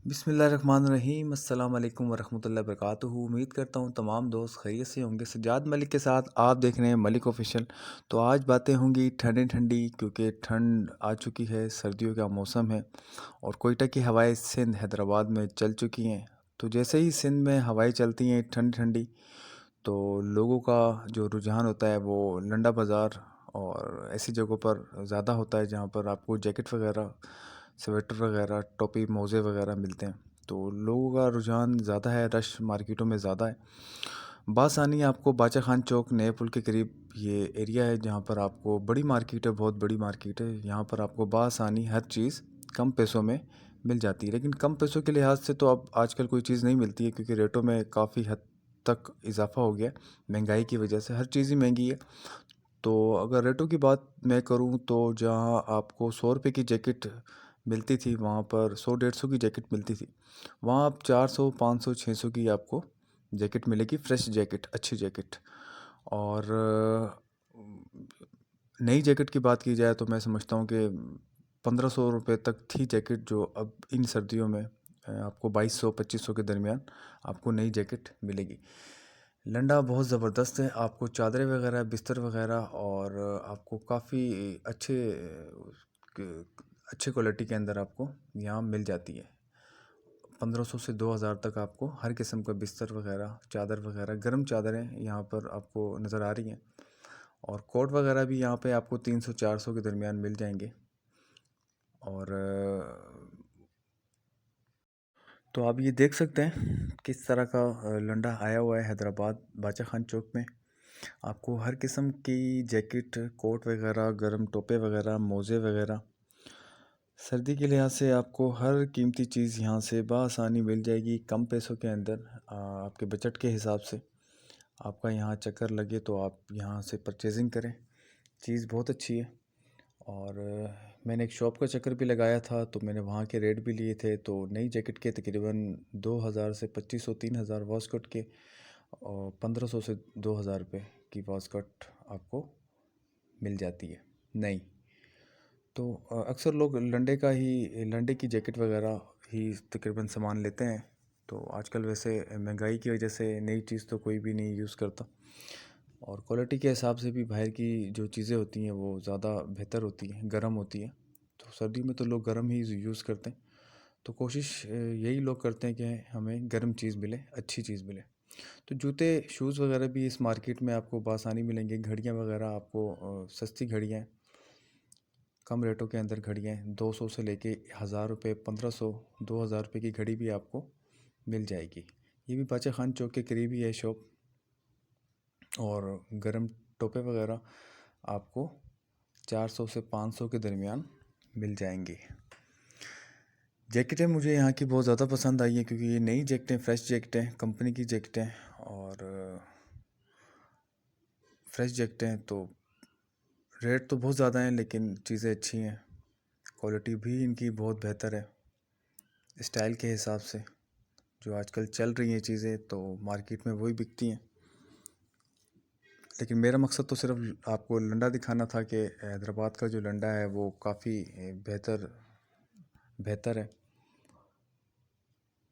बिस्मिल्लाहिर्रहमानिर्रहीम अस्सलाम वालेकुम वरहमतुल्लाहि वबरकातुहू। उम्मीद करता हूँ तमाम दोस्त खैरियत से होंगे। सज्जाद मलिक के साथ आप देख रहे हैं मलिक ऑफिशियल। तो आज बातें होंगी ठंडी ठंडी, क्योंकि ठंड आ चुकी है, सर्दियों का मौसम है और कोयटा की हवाएं सिंध हैदराबाद में चल चुकी हैं। तो जैसे ही सिंध में हवाएं चलती हैं ठंडी ठंडी, तो लोगों का जो रुझान होता है वो लंडा बाज़ार और ऐसी जगहों पर ज़्यादा होता है जहाँ पर आपको जैकेट वगैरह, स्वेटर वगैरह, टोपी, मोज़े वगैरह मिलते हैं। तो लोगों का रुझान ज़्यादा है, रश मार्केटों में ज़्यादा है। बासानी आपको बाचा खान चौक नए पुल के करीब ये एरिया है जहाँ पर आपको बड़ी मार्केट है, बहुत बड़ी मार्केट है। यहाँ पर आपको बासानी हर चीज़ कम पैसों में मिल जाती है। लेकिन कम पैसों के लिहाज से तो अब आजकल कोई चीज़ नहीं मिलती है, क्योंकि रेटों में काफ़ी हद तक इजाफा हो गया। महंगाई की वजह से हर चीज़ ही महंगी है। तो अगर रेटों की बात मैं करूं तो जहां आपको 100 रुपये की जैकेट मिलती थी, वहां पर 100-150 की जैकेट मिलती थी। वहां अब 400, 500, 600 की आपको जैकेट मिलेगी, फ्रेश जैकेट, अच्छी जैकेट। और नई जैकेट की बात की जाए तो मैं समझता हूँ कि 1500 रुपये तक थी जैकेट, जो अब इन सर्दियों में आपको 2200-2500 के दरमियान आपको नई जैकेट मिलेगी। लंडा बहुत ज़बरदस्त है, आपको चादरें वगैरह, बिस्तर वगैरह और आपको काफ़ी अच्छे अच्छे क्वालिटी के अंदर आपको यहाँ मिल जाती है। 1500 से 2000 तक आपको हर किस्म का बिस्तर वगैरह, चादर वगैरह, गर्म चादरें यहाँ पर आपको नज़र आ रही हैं। और कोट वगैरह भी यहाँ पे आपको 300-400 के दरमियान मिल जाएंगे। और तो आप ये देख सकते हैं किस तरह का लंडा आया हुआ है हैदराबाद बाचा खान चौक में। आपको हर किस्म की जैकेट, कोट वगैरह, गर्म टोपे वगैरह, मोज़े वगैरह, सर्दी के लिहाज से आपको हर कीमती चीज़ यहाँ से बआसानी मिल जाएगी कम पैसों के अंदर। आपके बजट के हिसाब से आपका यहाँ चक्कर लगे तो आप यहाँ से परचेजिंग करें। चीज़ बहुत अच्छी है। और मैंने एक शॉप का चक्कर भी लगाया था, तो मैंने वहाँ के रेट भी लिए थे। तो नई जैकेट के तकरीबन 2000 से 2500-3000 वॉस्कट के, और 1500 से 2000 रुपये की वॉस्कट आपको मिल जाती है नई। तो अक्सर लोग लंडे की जैकेट वगैरह ही तकरीबन सामान लेते हैं। तो आजकल वैसे महंगाई की वजह से नई चीज़ तो कोई भी नहीं यूज़ करता। और क्वालिटी के हिसाब से भी बाहर की जो चीज़ें होती हैं वो ज़्यादा बेहतर होती हैं, गर्म होती हैं। तो सर्दी में तो लोग गर्म ही यूज़ करते हैं। तो कोशिश यही लोग करते हैं कि हमें गर्म चीज़ मिले, अच्छी चीज़ मिले। तो जूते, शूज़ वगैरह भी इस मार्केट में आपको बआसानी मिलेंगे। घड़ियाँ वगैरह आपको सस्ती घड़ियाँ, कम रेटों के अंदर घड़ियाँ 200 से लेके 1000 रुपये, 1500, 2000 रुपये की घड़ी भी आपको मिल जाएगी। ये भी बाचा खान चौक के करीब ही है शॉप। और गर्म टोपे वगैरह आपको 400 से 500 के दरमियान मिल जाएंगी। जैकेटें मुझे यहाँ की बहुत ज़्यादा पसंद आई है, क्योंकि ये नई जैकेटें, फ्रेश जैकेटें, कंपनी की जैकेटें और फ्रेश जैकेटें। तो रेट तो बहुत ज़्यादा हैं, लेकिन चीज़ें अच्छी हैं। क्वालिटी भी इनकी बहुत बेहतर है स्टाइल के हिसाब से। जो आजकल चल रही हैं चीज़ें तो मार्केट में वही बिकती हैं। लेकिन मेरा मकसद तो सिर्फ आपको लंडा दिखाना था कि हैदराबाद का जो लंडा है वो काफ़ी बेहतर बेहतर है,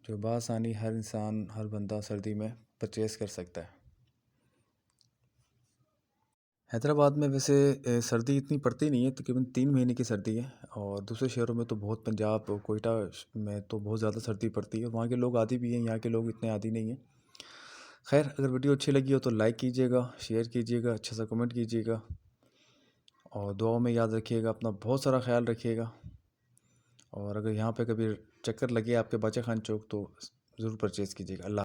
जो बआसानी हर इंसान, हर बंदा सर्दी में परचेज़ कर सकता है। हैदराबाद में वैसे सर्दी इतनी पड़ती नहीं है, तकरीबन 3 महीने की सर्दी है। और दूसरे शहरों में तो बहुत, पंजाब, कोयटा में तो बहुत ज़्यादा सर्दी पड़ती है। वहाँ के लोग आदी भी हैं, यहाँ के लोग इतने आदी नहीं हैं। खैर, अगर वीडियो अच्छी लगी हो तो लाइक कीजिएगा, शेयर कीजिएगा, अच्छा सा कमेंट कीजिएगा और दुआओं में याद रखिएगा। अपना बहुत सारा ख्याल रखिएगा। और अगर यहाँ पे कभी चक्कर लगे आपके बाचा खान चौक तो ज़रूर परचेज़ कीजिएगा। अल्लाह।